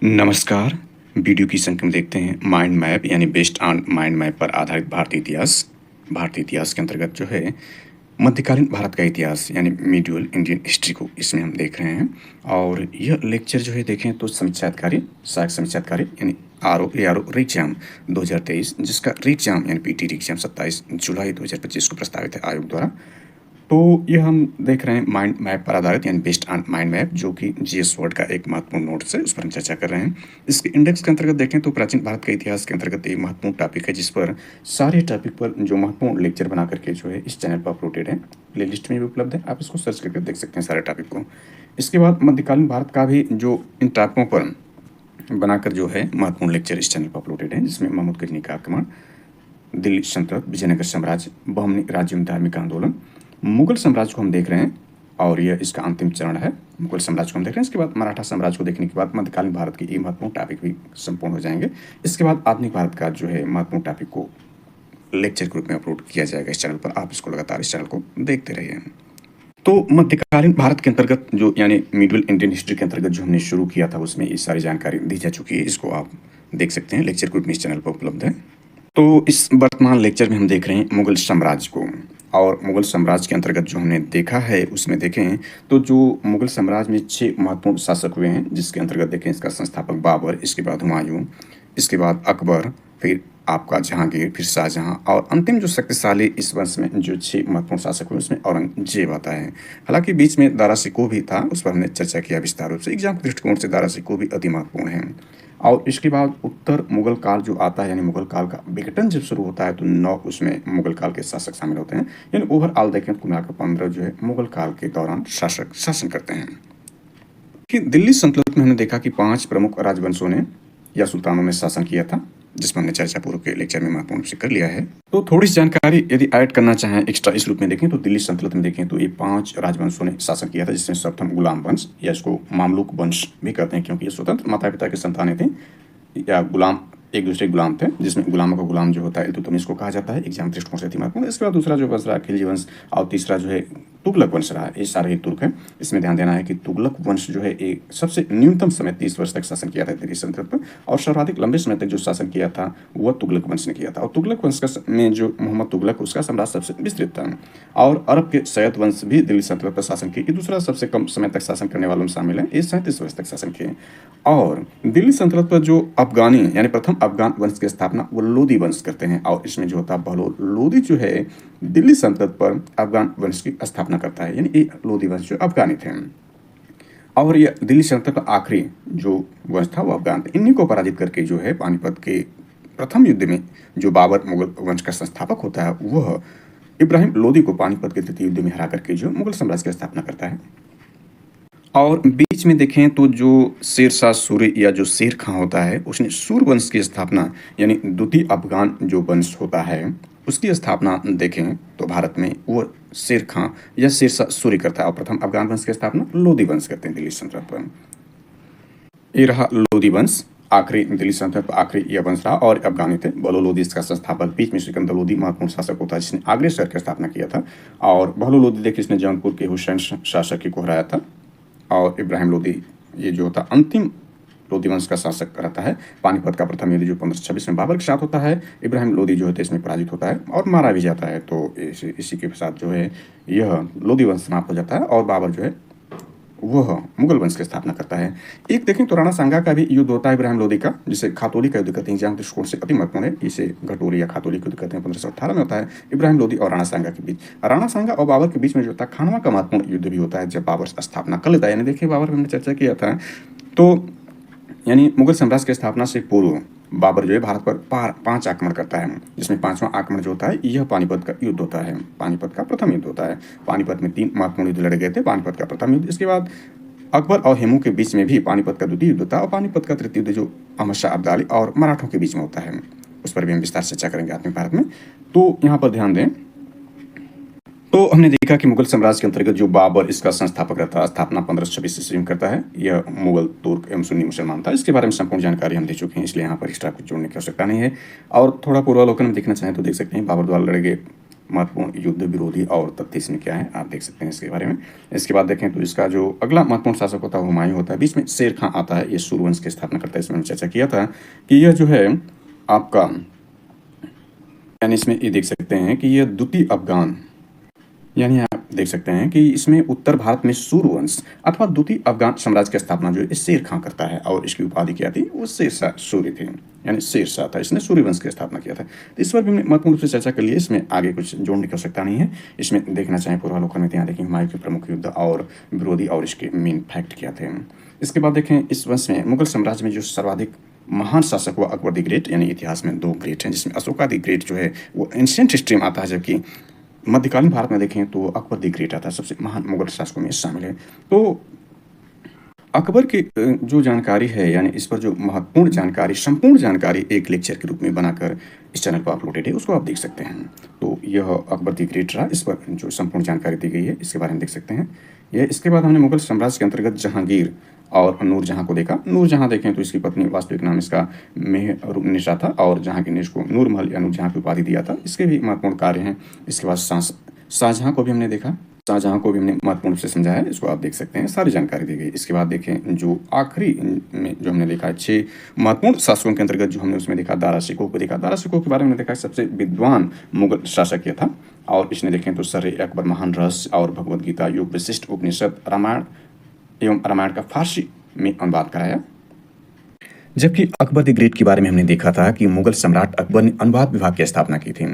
नमस्कार। वीडियो की संख्या में देखते हैं माइंड मैप यानी बेस्ड ऑन माइंड मैप पर आधारित भारतीय इतिहास। भारतीय इतिहास के अंतर्गत जो है मध्यकालीन भारत का इतिहास यानी मिड्यूअल इंडियन हिस्ट्री को इसमें हम देख रहे हैं। और यह लेक्चर जो है देखें तो समीक्षाधिकारी सहायक समीक्षाधिकारी यानी आर ओ एग्जाम 2023 जिसका एग्जाम यानी पीटी एग्जाम 27 जुलाई 2025 को प्रस्तावित है आयोग द्वारा। तो ये हम देख रहे हैं माइंड मैप पर आधारित यानी बेस्ड ऑन माइंड मैप जो कि जीएस वर्ड का एक महत्वपूर्ण नोट्स है, उस पर हम चर्चा कर रहे हैं। इसके इंडेक्स के अंतर्गत देखें तो प्राचीन भारत के इतिहास के अंतर्गत एक महत्वपूर्ण टॉपिक है जिस पर सारे टॉपिक पर जो महत्वपूर्ण लेक्चर बना करके जो है इस चैनल पर अपलोडेड है, प्ले लिस्ट में भी उपलब्ध है, आप इसको सर्च करके देख सकते हैं सारे टॉपिक को। इसके बाद मध्यकालीन भारत का भी जो इन टॉपिकों पर बनाकर जो है महत्वपूर्ण लेक्चर इस चैनल पर अपलोडेड है, जिसमें महमूद गजनी का आक्रमण, दिल्ली सल्तनत, विजयनगर साम्राज्य, बहमनी राज्य में धार्मिक आंदोलन, मुगल साम्राज्य को हम देख रहे हैं और यह इसका अंतिम चरण है। मुगल साम्राज्य को हम देख रहे हैं। इसके बाद मराठा साम्राज्य को देखने के बाद मध्यकालीन भारत की ये महत्वपूर्ण टॉपिक भी संपूर्ण हो जाएंगे। इसके बाद आधुनिक भारत का जो है महत्वपूर्ण टॉपिक को लेक्चर के रूप में अपलोड किया जाएगा इस चैनल पर, आप इसको लगातार इस चैनल को देखते रहिए। तो मध्यकालीन भारत के अंतर्गत जो यानी मिडिल इंडियन हिस्ट्री के अंतर्गत जो हमने शुरू किया था उसमें ये सारी जानकारी दी जा चुकी है, इसको आप देख सकते हैं, लेक्चर ग्रुप में इस चैनल पर उपलब्ध है। तो इस वर्तमान लेक्चर में हम देख रहे हैं मुगल साम्राज्य को, और मुगल साम्राज्य के अंतर्गत जो हमने देखा है उसमें देखें तो जो मुगल साम्राज्य में 6 महत्वपूर्ण शासक हुए हैं, जिसके अंतर्गत देखें इसका संस्थापक बाबर, इसके बाद हुमायूं, इसके बाद अकबर, फिर आपका जहांगीर, फिर शाहजहां, और अंतिम जो शक्तिशाली इस वंश में जो 6 महत्वपूर्ण शासक हुए उसमें औरंगजेब आता है। हालांकि बीच में दारा शिकोह भी था, उस पर हमने चर्चा किया विस्तार रूप से। एग्जाम के दृष्टिकोण से दारा शिकोह भी अति महत्वपूर्ण है। और इसके बाद उत्तर मुगल काल जो आता है यानी मुगल काल का विघटन जब शुरू होता है तो 9 उसमें मुगल काल के शासक शामिल होते हैं, यानी ओवरऑल देखें तो मिलाकर 15 जो है मुगल काल के दौरान शासक शासन करते हैं। कि दिल्ली सल्तनत में हमने देखा कि 5 प्रमुख राजवंशों ने या सुल्तानों ने शासन किया था, जिसमें हमने चर्चा पूर्व के लेक्चर में महत्वपूर्ण से कर लिया है। तो थोड़ी सी जानकारी यदि ऐड करना चाहें एक्स्ट्रा इस रूप में देखें तो दिल्ली सल्तनत में देखें तो ये 5 राजवंशों ने शासन किया था, जिसमें सर्वप्रथम गुलाम वंश या इसको मामलुक वंश भी कहते हैं, क्योंकि ये स्वतंत्र माता पिता की संतानें थे या गुलाम एक दूसरे गुलाम थे, जिसमें गुलामों का गुलाम जो होता है इल्तुतमिश को कहा जाता है, एग्जाम दृष्टिकोण से अति महत्वपूर्ण। इसके बाद दूसरा जो वंश रहा खिलजी वंश, और तीसरा जो है तुगलक वंश रहा, ये सारे ही तुर्क है। इसमें ध्यान देना है कि तुगलक वंश जो है एक सबसे न्यूनतम समय 30 वर्ष तक शासन किया था दिल्ली सल्तनत पर, और सर्वाधिक लंबे समय तक जो शासन किया था वह तुगलक वंश ने किया था। और तुगलक वंश का में जो मोहम्मद तुगलक उसका साम्राज्य सबसे विस्तृत था। और अरब के सैयद वंश भी दिल्ली सल्तनत पर शासन किए, दूसरा सबसे कम समय तक शासन करने वालों में शामिल है, ये 37 वर्ष तक शासन किए। और दिल्ली सल्तनत पर जो अफगानी यानी प्रथम अफगान वंश की स्थापना वो लोदी वंश करते हैं, और इसमें जो होता है बहलोल लोदी जो है दिल्ली सल्तनत पर अफगान वंश की स्थापना करता है, यानी ये लोदी वंश जो अफगानी थे। और ये दिल्ली सल्तनत का आखिरी जो वंश था वो अफगान थे। इन्हीं को पराजित करके जो है पानीपत के प्रथम युद्ध में जो बाबर मुगल वंश का संस्थापक होता है वह इब्राहिम लोदी को पानीपत के द्वितीय युद्ध में हरा करके जो मुगल साम्राज्य की स्थापना करता है। और बीच में देखें तो जो शेर शाह सूरी या जो शेर खां होता है उसने सूर वंश की स्थापना यानी द्वितीय अफगान जो वंश होता है उसकी स्थापना देखें तो भारत में वो शेर खां या शेर शाह सूरी करता है, और प्रथम अफगान वंश की स्थापना लोदी वंश करते हैं दिल्ली सल्तनत पर। ये रहा लोदी वंश, आखिरी दिल्ली सल्तनत पर आखिरी यह वंश रहा, और अफगानी थे। बहलो लोदी इसका संस्थापक, बीच में सिकंदर लोदी महत्वपूर्ण शासक होता है जिसने आगरे शहर की स्थापना किया था। और बहलो लोदी देखिए इसने जौनपुर के हुसैन शासक को हराया था। और इब्राहिम लोदी ये जो होता अंतिम लोदी वंश का शासक रहता है। पानीपत का प्रथम युद्ध जो 1526 में बाबर के साथ होता है, इब्राहिम लोदी जो होता है इसमें पराजित होता है और मारा भी जाता है। तो इसी के साथ जो है यह लोदी वंश समाप्त हो जाता है और बाबर जो है वह मुगल वंश की स्थापना करता है। एक देखें तो राणा सांगा का भी युद्ध होता है इब्राहिम लोदी का, जिसे खातोली का युद्ध कहते हैं, जहाँ दृष्टिकोण से अति महत्वपूर्ण है। इसे घटोली या खातोली का युद्ध कहते हैं, 1518 में होता है इब्राहिम लोदी और राणा सांगा के बीच। राणा सांगा और बाबर के बीच में जो होता है खानवा का महत्वपूर्ण युद्ध भी होता है, जब बाबर स्थापना कर लेता है। यानी देखिए बाबर हमने चर्चा किया था, तो यानी मुगल साम्राज्य की स्थापना से पूर्व बाबर जो है भारत पर 5 आक्रमण करता है, जिसमें 5वां आक्रमण जो होता है यह पानीपत का युद्ध होता है। पानीपत का प्रथम युद्ध होता है। पानीपत में 3 महत्वपूर्ण युद्ध लड़े गए थे, पानीपत का प्रथम युद्ध, इसके बाद अकबर और हेमू के बीच में भी पानीपत का द्वितीय युद्ध था, और पानीपत का तृतीय युद्ध जो अहमद शाह अब्दाली और मराठों के बीच में होता है, उस पर भी हम विस्तार से चर्चा करेंगे आधुनिक भारत में। तो यहाँ पर ध्यान दें तो हमने देखा कि मुगल साम्राज्य के अंतर्गत जो बाबर इसका संस्थापक रहता है, स्थापना 1526 ईस्वी में करता है। यह मुगल, तुर्क एवं सुन्नी मुसलमान था। इसके बारे में संपूर्ण जानकारी हम दे चुके हैं, इसलिए यहाँ पर एक्स्ट्रा कुछ जोड़ने की आवश्यकता नहीं है। और थोड़ा पूर्वावलोकन में देखना चाहें तो देख सकते हैं बाबर द्वारा लड़े गए महत्वपूर्ण युद्ध विरोधी और तथ्य इसमें क्या है आप देख सकते हैं इसके बारे में। इसके बाद देखें तो इसका जो अगला महत्वपूर्ण शासक होता है हुमायूं होता है। बीच में शेर खां आता है, ये सूर्यवंश की स्थापना करता है। इसमें हमने चर्चा किया था कि यह जो है आपका यानी इसमें ये देख सकते हैं कि यह द्वितीय अफगान यानी आप देख सकते हैं कि इसमें उत्तर भारत में सूर्यवंश अथवा द्वितीय अफगान साम्राज्य की स्थापना जो है शेर खां करता है और इसकी उपाधि क्या थी, वो शेरशाह सूर्य थी, यानी शेरशाह था, इसने सूर्यवंश की स्थापना किया था। तो इस पर भी हमने महत्वपूर्ण रूप से चर्चा कर ली। इसमें आगे कुछ जोड़ने की आवश्यकता नहीं है। इसमें देखना चाहें पूर्वावलोकन में, यहाँ देखें हुमायूं के प्रमुख युद्ध और विरोधी और इसके मेन फैक्ट क्या थे। इसके बाद देखें इस वंश में मुगल साम्राज्य में जो सर्वाधिक महान शासक हुआ अकबर द ग्रेट, यानी इतिहास में 2 ग्रेट हैं, जिसमें अशोका द ग्रेट जो है वो एंशियंट हिस्ट्री में आता है, जबकि मध्यकालीन भारत में देखें तो अकबर द ग्रेट आता है, सबसे महान मुगल शासकों में शामिल है। तो अकबर की जो जानकारी है, यानी इस पर जो महत्वपूर्ण जानकारी, संपूर्ण जानकारी एक लेक्चर के रूप में बनाकर इस चैनल पर अपलोडेड है, उसको आप देख सकते हैं। तो यह अकबर द ग्रेट रहा, इस पर जो संपूर्ण जानकारी दी गई है इसके बारे में देख सकते हैं। यह इसके बाद हमने मुगल साम्राज्य के अंतर्गत जहांगीर और नूरजहां को देखा। नूरजहां देखें तो इसकी पत्नी वास्तविक नाम इसका मेहरुन्निसा था और जहांगीर को नूरमहल या नूरजहां की उपाधि दिया था। इसके भी महत्वपूर्ण कार्य हैं। इसके बाद शाहजहां को भी हमने देखा, शाहजहां को भी हमने महत्वपूर्ण रूप से समझाया, इसको आप देख सकते हैं, सारी जानकारी दी गई। इसके बाद देखें जो आखिरी में जो हमने देखा 6 महत्वपूर्ण शासकों के अंतर्गत जो हमने उसमें देखा दारा शिकोह को देखा। दारा शिकोह के बारे में देखा सबसे विद्वान मुगल शासक यह था और इसने देखें तो सर अकबर महान रहस्य और भगवद गीता, योग विशिष्ट उपनिषद, रामायण एवं रामायण का फारसी में अनुवाद कराया। जबकि अकबर द ग्रेट के बारे में हमने देखा था कि मुगल सम्राट अकबर ने अनुवाद विभाग की स्थापना की थी।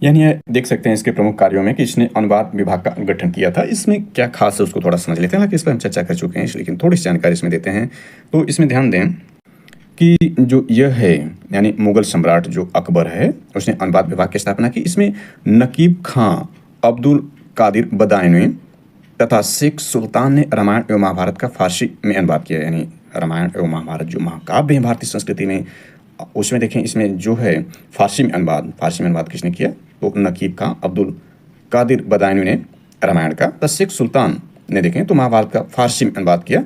यानी देख सकते हैं इसके प्रमुख कार्यों में कि इसने अनुवाद विभाग का गठन किया था। इसमें क्या खास है उसको थोड़ा समझ लेते हैं, हालांकि इस पर हम चर्चा कर चुके हैं, लेकिन थोड़ी सी जानकारी इसमें देते हैं। तो इसमें ध्यान दें कि जो यह है यानी मुगल सम्राट जो अकबर है उसने अनुवाद विभाग की स्थापना की। इसमें नकीब खां, अब्दुल कादिर बदायूनी तथा शेख सुल्तान ने रामायण एवं महाभारत का फारसी में अनुवाद किया। यानी रामायण एवं महाभारत जो महाकाव्य है भारतीय संस्कृति में, उसमें देखें इसमें जो है फारसी में अनुवाद किसने किया, तो नकीब खां, अब्दुल कादिर बदायूनी ने रामायण का, तो शेख सुल्तान ने देखें तो महाभारत का फारसी में अनुवाद किया।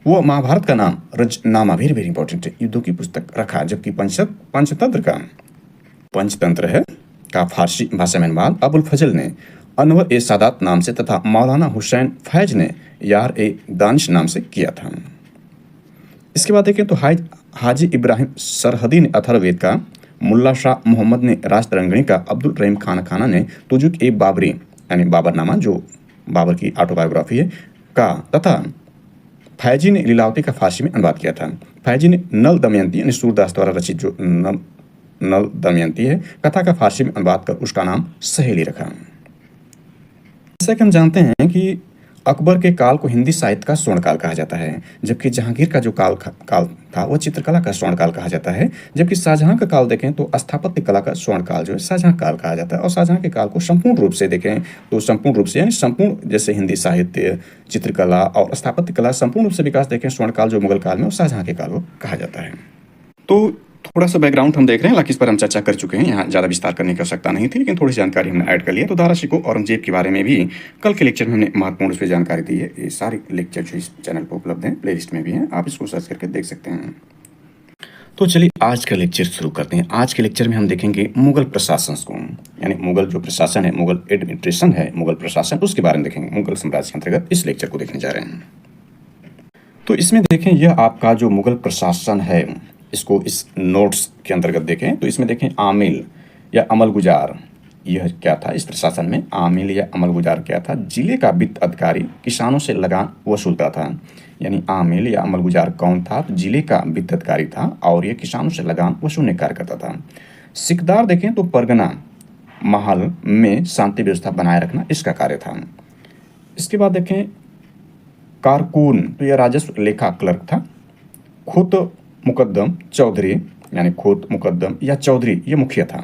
वो महाभारत का नाम रजनामा, वेरी वेरी इंपॉर्टेंट है, युद्धों की पुस्तक रखा। जबकि पंचतंत्र है का फारसी भाषा में अनुवाद अबुल फजल ने अनवर ए सादात नाम से तथा मौलाना हुसैन फैज ने यार ए दानिश नाम से किया था। इसके बाद देखें तो हाजी इब्राहिम सरहदी ने अथर्ववेद का, मुल्ला शाह मोहम्मद ने राजतरंगिणी का, अब्दुल रहीम खाना ने तुजुक ए बाबरी यानी बाबरनामा जो बाबर की ऑटोबायोग्राफी है का, तथा फैजी ने लीलावती का फारसी में अनुवाद किया था। फैजी ने नल दमयंती यानी सूरदास द्वारा रचित जो नल दमयंती है कथा का फारसी में अनुवाद कर उसका नाम सहेली रखा। जैसा कि हम जानते हैं कि अकबर के काल को हिंदी साहित्य का स्वर्णकाल कहा जाता है, जबकि जहांगीर का जो काल था वह चित्रकला का स्वर्णकाल कहा जाता है। जबकि शाहजहां का काल देखें तो स्थापत्य कला का स्वर्णकाल जो है शाहजहां काल कहा जाता है। और शाहजहां के काल को संपूर्ण रूप से देखें तो संपूर्ण रूप से यानी संपूर्ण जैसे हिंदी साहित्य, चित्रकला और स्थापत्य कला संपूर्ण रूप से विकास देखें स्वर्णकाल जो मुगल काल में और शाहजहां के काल को कहा जाता है। तो थोड़ा सा बैकग्राउंड हम देख रहे हैं, हालांकि इस पर हम चर्चा कर चुके हैं, यहाँ ज़्यादा विस्तार करने की आवश्यकता नहीं थी, लेकिन थोड़ी जानकारी हमने ऐड कर लिया। तो दारा शिकोह औरंगजेब के बारे में भी कल के लेक्चर में हमने महत्वपूर्ण रूप से जानकारी दी है। ये सारी लेक्चर जो इस चैनल पर उपलब्ध हैं, प्लेलिस्ट में भी हैं, आप इसको सर्च करके देख सकते हैं। तो चलिए आज का लेक्चर शुरू करते हैं। आज के लेक्चर में हम देखेंगे मुगल प्रशासन को, यानी मुगल जो प्रशासन है, मुगल एडमिनिस्ट्रेशन है, मुगल प्रशासन, उसके बारे में देखेंगे। मुगल साम्राज्य के अंतर्गत इस लेक्चर को देखने जा रहे हैं। तो इसमें देखें यह आपका जो मुगल प्रशासन है इसको इस नोट्स के अंतर्गत देखें तो इसमें देखें आमिल या अमलगुजार, यह क्या था इस प्रशासन में, आमिल या अमलगुजार क्या था, जिले का वित्त अधिकारी किसानों से लगान वसूलता था। यानी आमिल या अमलगुजार कौन था, तो जिले का वित्त अधिकारी था और यह किसानों से लगान वसूलने का कार्य करता था। सिकदार देखें तो परगना महल में शांति व्यवस्था बनाए रखना इसका कार्य था। इसके बाद देखें कारकून, तो यह राजस्व लेखा क्लर्क था। खुद मुकद्दम चौधरी यानी खोत मुकद्दम या चौधरी ये मुखिया था।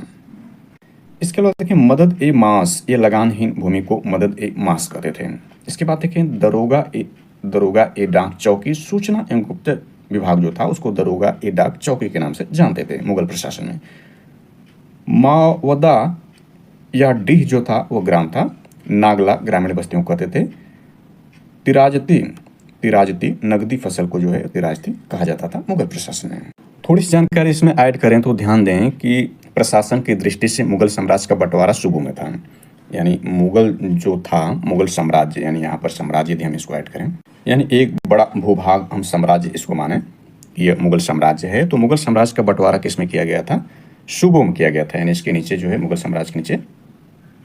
इसके बाद देखें मदद ए मास, ये लगानहीन भूमि को मदद ए मास कहते थे। इसके बाद देखें दरोगा ए डाक चौकी, सूचना एवं गुप्त विभाग जो था उसको दरोगा ए डाक चौकी के नाम से जानते थे मुगल प्रशासन में। मावदा या डीह जो था वो ग्राम था, नागला ग्रामीण बस्तियों को कहते थे। तिराजती नगदी फसल को जो है तिराजती कहा जाता था मुगल प्रशासन में। थोड़ी सी जानकारी इसमें ऐड करें तो ध्यान दें कि प्रशासन की दृष्टि से मुगल साम्राज्य का बंटवारा सूबों में था। यानी मुगल जो था, मुगल साम्राज्य, यानी यहाँ पर साम्राज्य यदि हम इसको ऐड करें, यानी एक बड़ा भूभाग हम साम्राज्य इसको माने, ये मुगल साम्राज्य है। तो मुगल साम्राज्य का बंटवारा किस में किया गया था? सूबों में किया गया था। यानी इसके नीचे जो है मुगल साम्राज्य के नीचे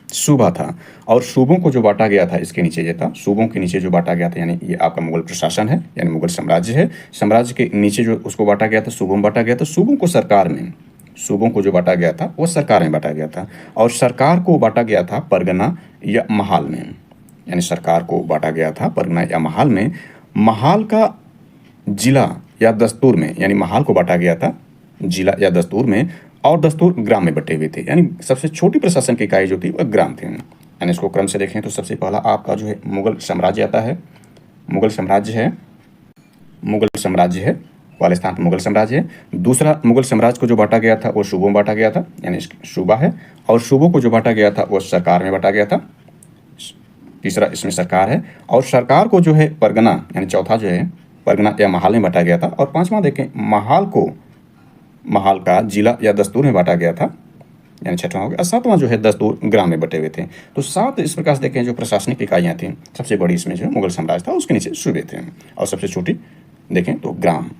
सूबा था, और सूबों को जो बांटा गया था इसके नीचे ये था, सूबों के नीचे जो बांटा गया था, यानी ये आपका मुगल प्रशासन है, यानी मुगल साम्राज्य है। साम्राज्य के नीचे जो उसको बांटा गया था, सूबों में बांटा गया था। सूबों को सरकार में, सूबों को जो बांटा गया था वो सरकार में बांटा गया था, और सरकार को बांटा गया था परगना या महाल में। यानी सरकार को बांटा गया था परगना या महाल में। महाल का जिला या दस्तूर में, यानी महाल को बांटा गया था जिला या दस्तूर में, और दस्तूर ग्राम में बटे हुए थे। यानी सबसे छोटी प्रशासन की इकाई जो थी वह ग्राम थी। यानी इसको क्रम से देखें तो सबसे पहला आपका जो है मुगल साम्राज्य आता है। मुगल साम्राज्य है वाले स्थान पर मुगल साम्राज्य है। दूसरा, मुगल साम्राज्य को जो बांटा गया था वो सूबों में बांटा गया था, यानी सूबा है। और सूबों को जो बांटा गया था वो सरकार में बांटा गया था। तीसरा इसमें सरकार है, और सरकार को जो है परगना, यानी चौथा जो है परगना या महाल में बांटा गया था। और पांचवा देखें, महाल का जिला या दस्तूर में बांटा गया था, यानी छठवां हो गया। सातवां जो है दस्तूर ग्राम में बटे हुए थे। तो सात इस प्रकार से देखें जो प्रशासनिक इकाइयाँ थी, सबसे बड़ी इसमें जो है मुगल साम्राज्य था, उसके नीचे सूबे थे, और सबसे छोटी देखें तो ग्राम,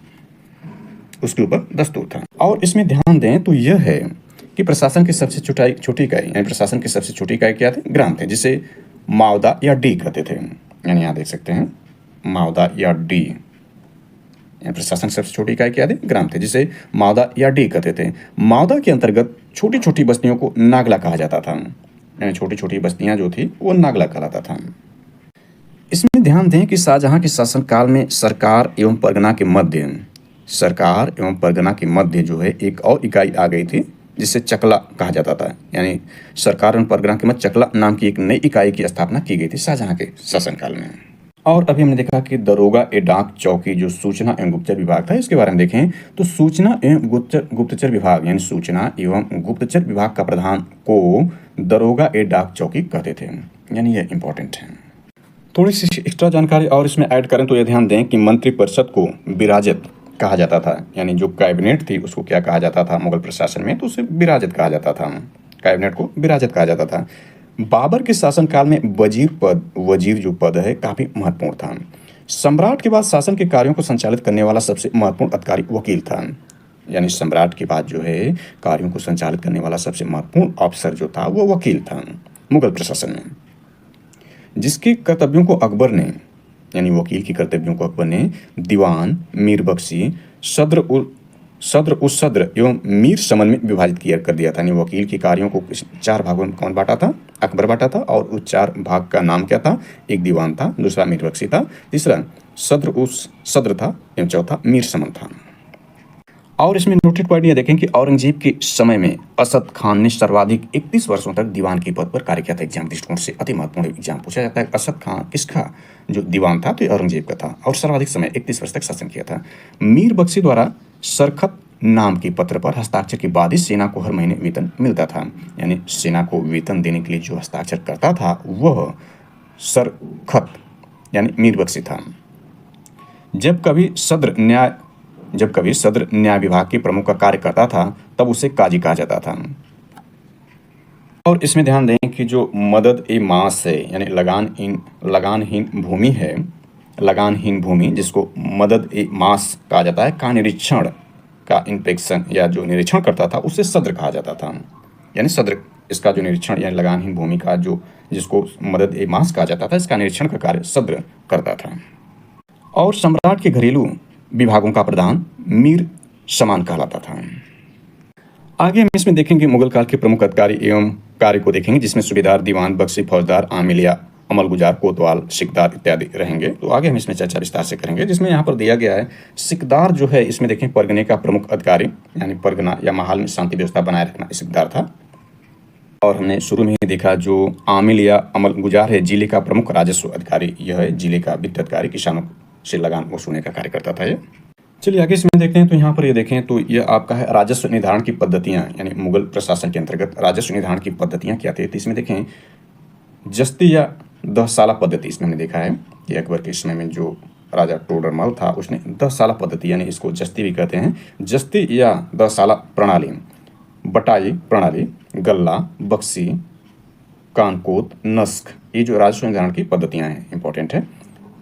उसके ऊपर दस्तूर था। और इसमें ध्यान दें तो यह है कि प्रशासन की सबसे छोटी इकाई, यानी प्रशासन की सबसे छोटी इकाई क्या थे? ग्राम थे, जिसे मावदा या डी कहते थे। यानी यहाँ देख सकते हैं मावदा या डी, प्रशासन की सबसे छोटी इकाई क्या थी? ग्राम थे, जिसे मावदा या डी कहते थे। मावदा के अंतर्गत छोटी छोटी बस्तियों को नागला कहा जाता था, यानी छोटी छोटी बस्तियां जो थी वो नागला कहलाता था। इसमें ध्यान दें कि शाहजहां के शासनकाल में सरकार एवं परगना के मध्य जो है एक और इकाई आ गई थी, जिसे चकला कहा जाता था। यानी सरकार एवं परगना के मध्य चकला नाम की एक नई इकाई की स्थापना की गई थी शाहजहां के शासनकाल में। और अभी हमने देखा कि दरोगा ए डाक चौकी जो सूचना एवं गुप्तचर विभाग था, इसके बारे में देखें तो सूचना एवं गुप्तचर विभाग, यानी सूचना एवं गुप्तचर विभाग का प्रधान को दरोगा ए डाक चौकी कहते थे। यानी यह इंपॉर्टेंट है। थोड़ी सी एक्स्ट्रा जानकारी और इसमें ऐड करें तो यह ध्यान दें कि मंत्रिपरिषद को विराजत कहा जाता था। यानी जो कैबिनेट थी उसको क्या कहा जाता था मुगल प्रशासन में? तो उसे विराजत कहा जाता था। कैबिनेट को विराजत कहा जाता था। बाबर के शासनकाल में वजीर जो पद है काफ़ी महत्वपूर्ण था। सम्राट के बाद शासन के कार्यों को संचालित करने वाला सबसे महत्वपूर्ण अधिकारी वकील था। यानी सम्राट के बाद जो है कार्यों को संचालित करने वाला सबसे महत्वपूर्ण अफसर जो था वो वकील था मुगल प्रशासन में, जिसके कर्तव्यों को अकबर ने, यानी वकील की कर्तव्यों को अकबर ने दीवान, मीर बख्शी, सद्र उस सद्र एवं मीर समन में विभाजित कर दिया था। यानी वकील के कार्यों को 4 भागों में कौन बांटा था? अकबर बांटा था। और उस 4 भाग का नाम क्या था? एक दीवान था, दूसरा मीर बख्शी था, तीसरा सद्र था, एवं चौथा मीर समन था। और इसमें नोटेड पॉइंट ये देखें कि औरंगजेब के समय में असद खान ने सर्वाधिक 31 वर्षों तक दीवान के पद पर कार्य किया था। एग्जाम दृष्टिकोण से अति महत्वपूर्ण एग्जाम पूछा जाता है। असद खान किसका जो दीवान था? तो औरंगजेब का था, और सर्वाधिक समय 31 वर्ष तक शासन किया था। मीर बख्शी द्वारा सरखत नाम के पत्र पर हस्ताक्षर के बाद ही सेना को हर महीने वेतन मिलता था। यानी सेना को वेतन देने के लिए जो हस्ताक्षर करता था वह सरखत यानी मीर बख्शी था। जब कभी सद्र न्याय विभाग के प्रमुख का कार्य करता था तब उसे काजी कहा जाता था। और इसमें ध्यान दें कि जो मदद ए मास है, यानी लगानहीन भूमि जिसको मदद ए मास कहा जाता है, का निरीक्षण का इंस्पेक्शन या जो निरीक्षण करता था उसे सद्र कहा जाता था। यानी सद्र इसका जो निरीक्षण यानी लगानहीन भूमि का जो जिसको मदद ए मास कहा जाता था, इसका निरीक्षण का कार्य सद्र करता था। और सम्राट के घरेलू विभागों का प्रधान मीर समान कहलाता था। आगे हम इसमें देखेंगे मुगल काल के प्रमुख अधिकारी एवं कार्य को देखेंगे, जिसमें सूबेदार, दीवान, बख्शी, फौजदार, आमिलिया, अमलगुजार, कोतवाल, सिकदार इत्यादि रहेंगे। तो आगे हम इसमें चर्चा विस्तार से करेंगे। जिसमें यहाँ पर दिया गया है सिकदार जो है, इसमें देखें परगने का प्रमुख अधिकारी, यानी परगना या महाल में शांति व्यवस्था बनाए रखना सिकदार था। और हमने शुरू में ही देखा जो आमिल या अमलगुजार है जिले का प्रमुख राजस्व अधिकारी, यह है जिले का वित्त अधिकारी, किसानों से लगान वसूलने का कार्य करता था ये। चलिए आगे इसमें देखते हैं। तो यहाँ पर ये देखें तो यह आपका है राजस्व निर्धारण की पद्धतियाँ, यानी मुगल प्रशासन के अंतर्गत राजस्व निर्धारण की पद्धतियाँ क्या थी। तो इसमें देखें जस्ती या 10 साला पद्धति, इसमें हमने देखा है कि अकबर के समय में जो राजा टोडरमल था उसने 10 साला पद्धति, यानी इसको जस्ती भी कहते हैं, जस्ती या 10 साला प्रणाली बटाई प्रणाली, गल्ला, बक्सी, कानकोत, नस्क, ये जो राजस्व निर्धारण की पद्धतियां हैं, इंपॉर्टेंट है।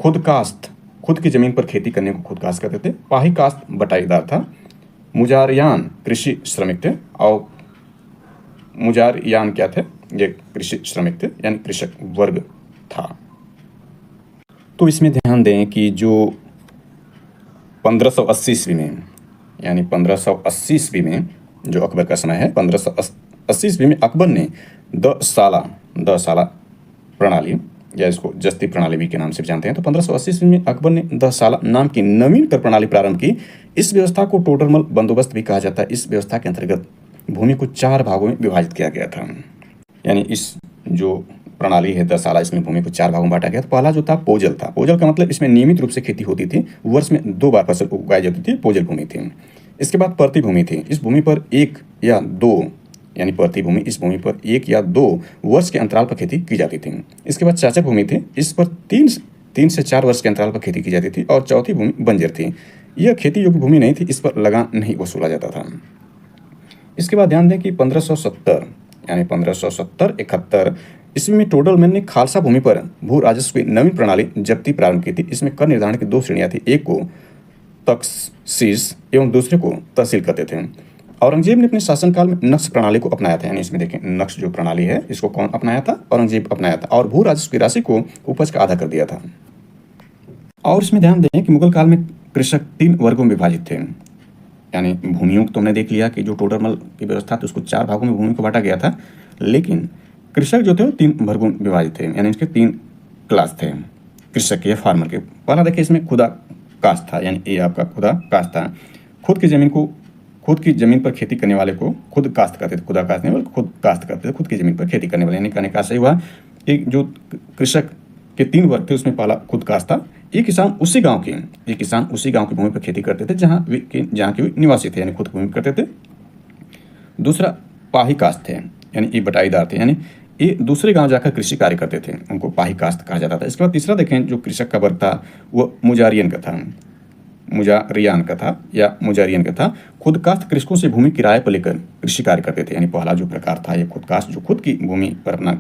खुद कास्त, खुद की जमीन पर खेती करने को खुद कास्त कहते थे। पाही कास्त बटाईदार था। मुजारियान कृषि श्रमिक थे। और मुजारियान क्या थे? ये कृषि श्रमिक थे, यानी कृषक वर्ग था। तो इसमें ध्यान दें कि जो 1580 ईस्वी में, यानी 1580 ईस्वी में जो अकबर का समय है, 1580 ईस्वी में अकबर ने द साला प्रणाली, या इसको जस्ती प्रणाली भी के नाम से जानते हैं, तो 1580 ईस्वी में अकबर ने द साला नाम की नवीन कर प्रणाली प्रारंभ की। इस व्यवस्था को टोडरमल बंदोबस्त भी कहा जाता है। इस व्यवस्था के अंतर्गत भूमि को 4 भागों में विभाजित किया गया था। यानी इस जो प्रणाली है 10 साला, इसमें भूमि को 4 भागों में बांटा गया। तो पहला जो था पोजल था। पोजल का मतलब इसमें नियमित रूप से खेती होती थी, वर्ष में 2 बार फसल उगाई जाती थी, पोजल भूमि थी। इसके बाद परती भूमि थी। इस भूमि पर 1 या 2, यानी परती भूमि, इस भूमि पर 1 या 2 वर्ष के अंतराल पर खेती की जाती थी। इसके बाद चाचक भूमि थी। इस पर 3 से 4 वर्ष के अंतराल पर खेती की जाती थी। और चौथी भूमि बंजर थी। यह खेती योग्य भूमि नहीं थी, इस पर लगान नहीं वसूला जाता था। इसके बाद ध्यान दें कि 1570 यानी 1570-71 ईस्वी में टोडरमैन ने खालसा भूमि पर भू राजस्व की नवीन प्रणाली जब्ती प्रारंभ की थी। इसमें कर निर्धारण की 2 श्रेणियां थी, एक को तखसीस एवं दूसरे को तहसील कहते थे। औरंगजेब ने अपने शासनकाल में नक्श प्रणाली को अपनाया था। यानी इसमें देखें, नक्श जो प्रणाली है, इसको कौन अपनाया था? औरंगजेब अपनाया था। और भू राजस्व की राशि को उपज का आधा कर दिया था। और इसमें ध्यान दें कि मुगल काल में कृषक 3 वर्गों में विभाजित थे। यानी भूमियों को तुमने देख लिया कि जो टोडरमल की व्यवस्था थी, उसको 4 भागों में भूमि को बांटा गया था। लेकिन कृषक जो थे वो 3 वर्गों में विभाजित थे। यानी इसके 3 क्लास थे कृषक के, फार्मर के। पहला देखिए, इसमें खुदा काश्त था। यानी ये आपका खुदा काश्त था। खुद की जमीन पर खेती करने वाले को खुद काश्त करते थे। खुदा काश्त नहीं, बल्कि खुद काश्त करते थे, खुद की जमीन पर खेती करने वाले। यानी कहने का सही हुआ कि जो कृषक के 3 वर्ग थे, उसमें पहला खुद काश्त था। ये किसान उसी गांव की भूमि पर खेती करते थे जहां के वे निवासी थे, यानी खुद भूमि करते थे। दूसरा पाही काश्त थे, यानी ये बटाईदार थे। यानी ये दूसरे गांव जाकर कृषि कार्य करते थे, उनको पाही काश्त कहा जाता था। इसके बाद तीसरा देखें, जो कृषक का वर्ग था वो मुजारियन का था। खुद काश्त कृषकों से भूमि किराए पर लेकर कृषि कार्य करते थे। यानी पहला जो प्रकार था ये खुद काश्त, जो खुद की भूमि पर अपना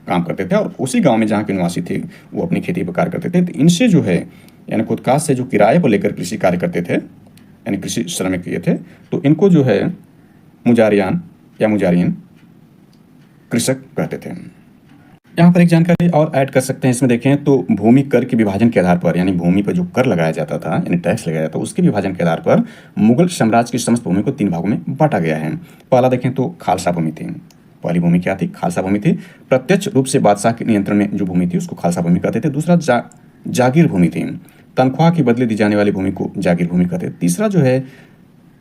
काम करते थे और उसी गांव में जहाँ के निवासी थे वो अपनी खेती पर कार्य करते थे। तो इनसे जो है, यानी खुद काश्त से जो किराए पर लेकर कृषि कार्य करते थे, यानी कृषि श्रमिक ये थे, तो इनको जो है मुजारियन कृषक कहते थे। यहाँ पर एक जानकारी और ऐड कर सकते हैं। इसमें देखें तो भूमि कर के विभाजन के आधार पर, यानी भूमि पर जो कर लगाया जाता था, यानी टैक्स लगाया जाता था, उसके विभाजन के आधार पर मुगल साम्राज्य की समस्त भूमि को 3 भागों में बांटा गया है। पहला देखें तो खालसा भूमि थी। पहली भूमि क्या थी? खालसा भूमि थी। प्रत्यक्ष रूप से बादशाह के नियंत्रण में जो भूमि थी उसको खालसा भूमि कहते थे। दूसरा जागीर भूमि थी। तनख्वाह के बदले दी जाने वाली भूमि को जागीर भूमि कहते थे। तीसरा जो है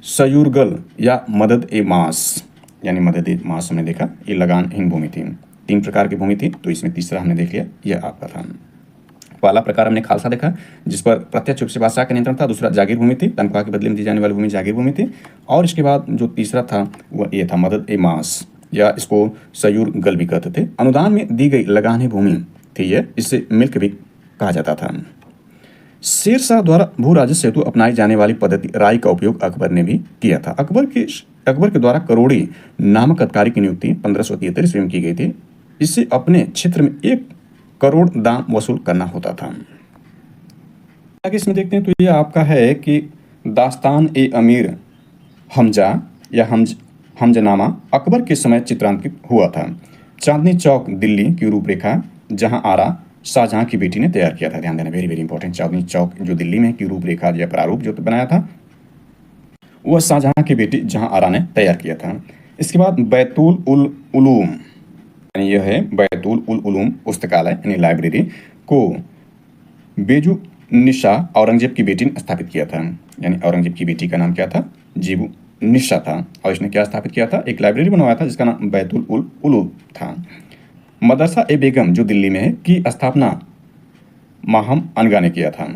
सयूरगल या मदद ए मास, यानी मदद ए मास हमने देखा, ये लगानहीन भूमि थी। 3 प्रकार की भूमि थी, तो इसमें तीसरा हमने देख लिया, यह आपका था। पहला प्रकार हमने खालसा देखा, जिस पर प्रत्यक्ष रूप से बादशाह का नियंत्रण था। दूसरा जागीर भूमि थी, तनख्वाह के बदले में दी जाने वाली भूमि जागीर भूमि थी। और इसके बाद जो तीसरा था वह ये था मदद ए मास, या इसको सयूर गल भी कहते थे। अनुदान में दी गई लगानहीन भूमि थी यह, इससे मिल्क भी कहा जाता था। शेर शाह द्वारा भू राजस्व हेतु अपनाई जाने वाली पद्धति राई का उपयोग अकबर ने भी किया था। अकबर के द्वारा करोड़ी नामक अधिकारी की नियुक्ति 1573 ईस्वी में की गई थी। इससे अपने क्षेत्र में 1 करोड़ दाम वसूल करना होता था। आगे इसमें देखते हैं तो यह आपका है कि दास्तान ए अमीर हमजा या हमजनामा अकबर के समय चित्रांकित हुआ था। चांदनी चौक दिल्ली की रूपरेखा जहां आरा शाहजहां की बेटी ने तैयार किया था। ध्यान देना, very very important. Chandni Chowk जो दिल्ली में की रूपरेखा या प्रारूप जो बनाया था वह शाहजहां की बेटी जहां आरा ने तैयार किया था। इसके बाद बैतुल उल उलूम, यानी यह है बैतुल उल उलूम पुस्तकालय यानी लाइब्रेरी को बेजू निशा औरंगजेब की बेटी ने स्थापित किया था। यानी औरंगजेब की बेटी का नाम क्या था? जेबू निशा था। और इसने क्या स्थापित किया था? एक लाइब्रेरी बनवाया था जिसका नाम बैतुल उल उलूम था। मदरसा ए बेगम जो दिल्ली में है की स्थापना माहम अनगा ने किया था।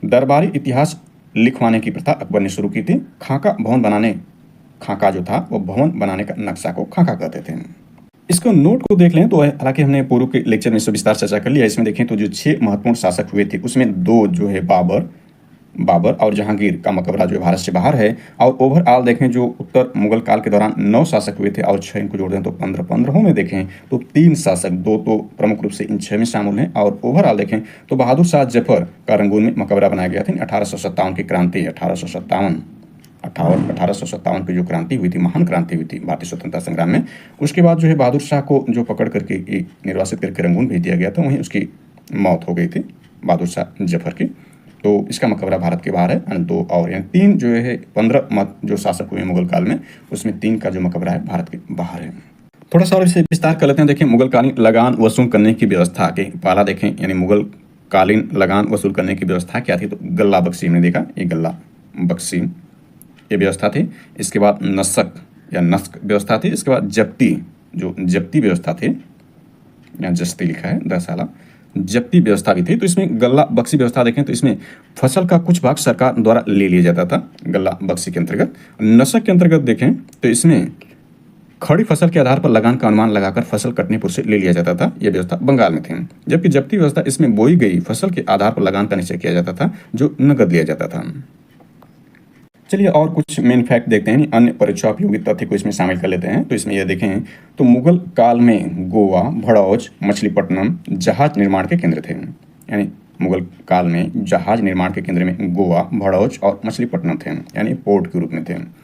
दरबारी इतिहास लिखवाने की प्रथा अकबर ने शुरू की थी। खाका जो था वो भवन बनाने का नक्शा को खाका कहते थे। इसको नोट को देख लें तो हालांकि हमने पूर्व के लेक्चर में इससे विस्तार चर्चा कर लिया। इसमें देखें तो जो 6 महत्वपूर्ण शासक हुए थे उसमें 2 जो है बाबर बाबर और जहांगीर का मकबरा जो है भारत से बाहर है। और ओवरऑल देखें जो उत्तर मुगल काल के दौरान 9 शासक हुए थे और 6 इनको जोड़ दें तो 15, 15 में देखें तो 3 शासक, 2 तो प्रमुख रूप से इन 6 में शामिल हैं। और ओवरऑल देखें तो बहादुर शाह जफर का रंगून में मकबरा बनाया गया था। 1857 की क्रांति, 1857 की जो क्रांति हुई थी, महान क्रांति हुई थी भारतीय स्वतंत्रता संग्राम में, उसके बाद जो है बहादुर शाह को जो पकड़ करके निर्वासित करके रंगून भेज दिया गया था, वहीं उसकी मौत हो गई थी बहादुर शाह जफर की। तो इसका मकबरा भारत के बाहर है। 2 और यानी 3 जो है 15 मत जो शासक हुए मुगल काल में, उसमें 3 का जो मकबरा है भारत के बाहर है। थोड़ा सा और इसे विस्तार कर लेते हैं। देखिए मुगल कालीन लगान वसूल करने की व्यवस्था के पहला देखें, यानी मुगल कालीन लगान वसूल करने की व्यवस्था क्या थी, तो गल्ला बख्शी हमने देखा, ये गल्ला बख्शी ये व्यवस्था थी। इसके बाद नसक या नस्क व्यवस्था थी। इसके बाद जब्ती, जो जब्ती व्यवस्था थी, यहाँ जस्ती लिखा है, दरसाला जब्ती व्यवस्था भी थी। तो इसमें गल्ला बख्शी व्यवस्था देखें तो इसमें फसल का कुछ भाग सरकार द्वारा ले लिया जाता था गल्ला बख्शी के अंतर्गत। नसक के अंतर्गत देखें तो इसमें खड़ी फसल के आधार पर लगान का अनुमान लगाकर फसल कटने पर से ले लिया जाता था। यह व्यवस्था बंगाल में थी। जबकि जब्ती व्यवस्था, इसमें बोई गई फसल के आधार पर लगान का निश्चय किया जाता था, जो नगद लिया जाता था। चलिए और कुछ मेन फैक्ट देखते हैं, अन्य परीक्षा उपयोगी तथ्य को इसमें शामिल कर लेते हैं। तो इसमें यह देखें तो मुगल काल में गोवा, भड़ौच, मछलीपट्टनम जहाज निर्माण के केंद्र थे। यानी मुगल काल में जहाज निर्माण के केंद्र में गोवा, भड़ौच और मछलीपट्टनम थे, यानी पोर्ट के रूप में थे।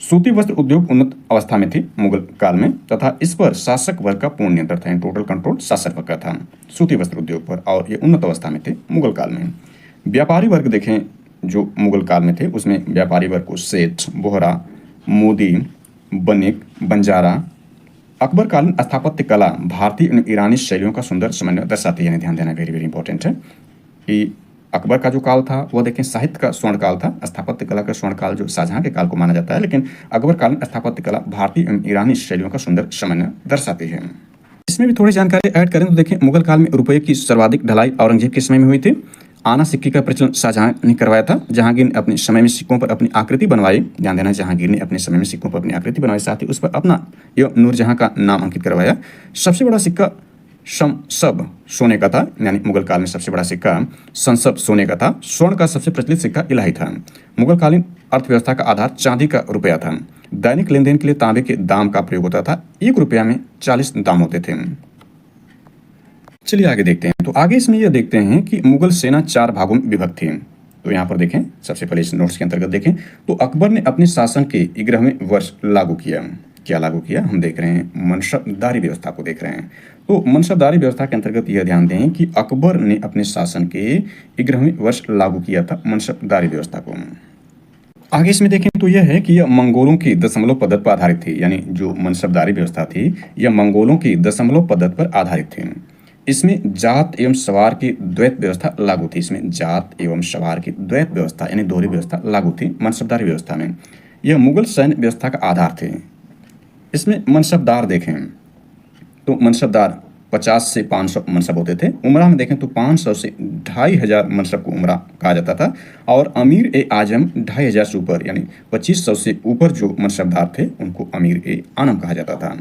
सूती वस्त्र उद्योग उन्नत अवस्था में थी मुगल काल में, तथा इस पर शासक वर्ग का पूर्ण नियंत्रण था। टोटल कंट्रोल शासक वर्ग का था सूती वस्त्र उद्योग पर, और ये उन्नत अवस्था में थे मुगल काल में। व्यापारी वर्ग देखें जो मुगल काल में थे, उसमें व्यापारी वर्ग को सेठ, बोहरा, मोदी, बनिक, बंजारा। अकबर कालीन स्थापत्य कला भारतीय और ईरानी शैलियों का सुंदर समन्वय दर्शाती है। ध्यान देना वेरी वेरी इंपॉर्टेंट है कि अकबर का जो काल था वह देखें साहित्य का स्वर्ण काल था। स्थापत्य कला का स्वर्ण काल जो शाहजहां के काल को माना जाता है, लेकिन अकबर कालीन स्थापत्य कला भारतीय एवं ईरानी शैलियों का सुंदर समन्वय दर्शाती है। इसमें भी थोड़ी जानकारी ऐड करें तो देखें मुगल काल में रुपये की सर्वाधिक ढलाई औरंगजेब के समय में हुई थी। आना सिक्के का प्रचलन शाहजहां ने करवाया था। जहांगीर ने अपने समय में सिक्कों पर अपनी आकृति बनवाई। ध्यान देना, जहांगीर ने अपने समय में सिक्कों पर अपनी आकृति बनवाई, साथ ही उस पर अपना एवं नूरजहां का नाम अंकित करवाया। सबसे बड़ा सिक्का संसब सोने का था, यानी मुगल काल में सबसे बड़ा सिक्का संसब सोने का था। स्वर्ण का सबसे प्रचलित सिक्का इलाही था। मुगल कालीन अर्थव्यवस्था का आधार चांदी का रुपया था। दैनिक लेन देन के लिए तांबे के दाम का प्रयोग होता था। 1 रुपया में 40 दाम होते थे। चलिए आगे देखते हैं। तो आगे इसमें यह देखते हैं कि मुगल सेना 4 भागों में विभक्त थी। तो यहाँ पर देखें, सबसे पहले इस नोट्स के अंतर्गत देखें तो अकबर ने अपने शासन के 11वें वर्ष लागू किया। क्या लागू किया, हम देख रहे हैं मनसबदारी व्यवस्था को देख रहे हैं। तो मनसबदारी व्यवस्था के अंतर्गत यह ध्यान दें कि अकबर ने अपने शासन के 11वें वर्ष लागू किया था मनसबदारी व्यवस्था को। आगे इसमें देखें तो यह है कि यह मंगोलों की दशमलव पद्धति पर आधारित थी। यानी जो मनसबदारी व्यवस्था थी यह मंगोलों की दशमलव पद्धति पर आधारित थी। इसमें जात एवं सवार की द्वैत व्यवस्था लागू थी। इसमें जात एवं सवार की द्वैत व्यवस्था यानी दोहरी व्यवस्था लागू थी मनसबदारी व्यवस्था में। यह मुगल सैन्य व्यवस्था का आधार थे। इसमें मनसबदार देखें तो मनसबदार 50 से 500 मनसब होते थे। उमरा में देखें तो 500 से 2500 मनसब को उमरा कहा जाता था। और अमीर ए आजम 2500 से ऊपर यानी 2500 से ऊपर जो मनसबदार थे उनको अमीर ए आनम कहा जाता था।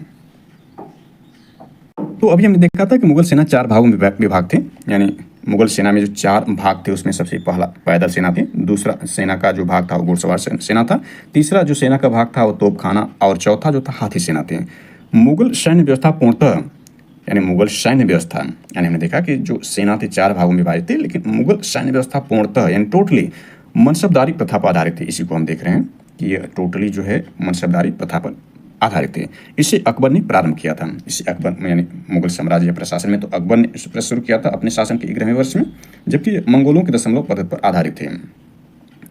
तो अभी हमने देखा था कि मुगल सेना 4 भागों में विभाग थे। यानी मुगल सेना में जो 4 भाग थे उसमें सबसे पहला पैदल सेना थी, दूसरा सेना का जो भाग था वो घुड़सवार सेना था, तीसरा जो सेना का भाग था वो तोपखाना, और चौथा जो था हाथी सेना थे। मुगल सैन्य व्यवस्था पूर्णतः यानी मुगल सैन्य व्यवस्था यानी हमने देखा कि जो सेना थी 4 भागों में विभाजित थी, लेकिन मुगल सैन्य व्यवस्था पूर्णतः यानी टोटली मनसबदारी प्रथा पर आधारित थी। इसी को हम देख रहे हैं कि यह टोटली जो है मनसबदारी प्रथा पर आधारित थे। इसे अकबर ने प्रारंभ किया था। इसे अकबर यानी मुगल साम्राज्य प्रशासन में तो अकबर ने इसे शुरू किया था अपने शासन के 11वें वर्ष में, जबकि मंगोलों के दशमलव पद्धति पर आधारित थे।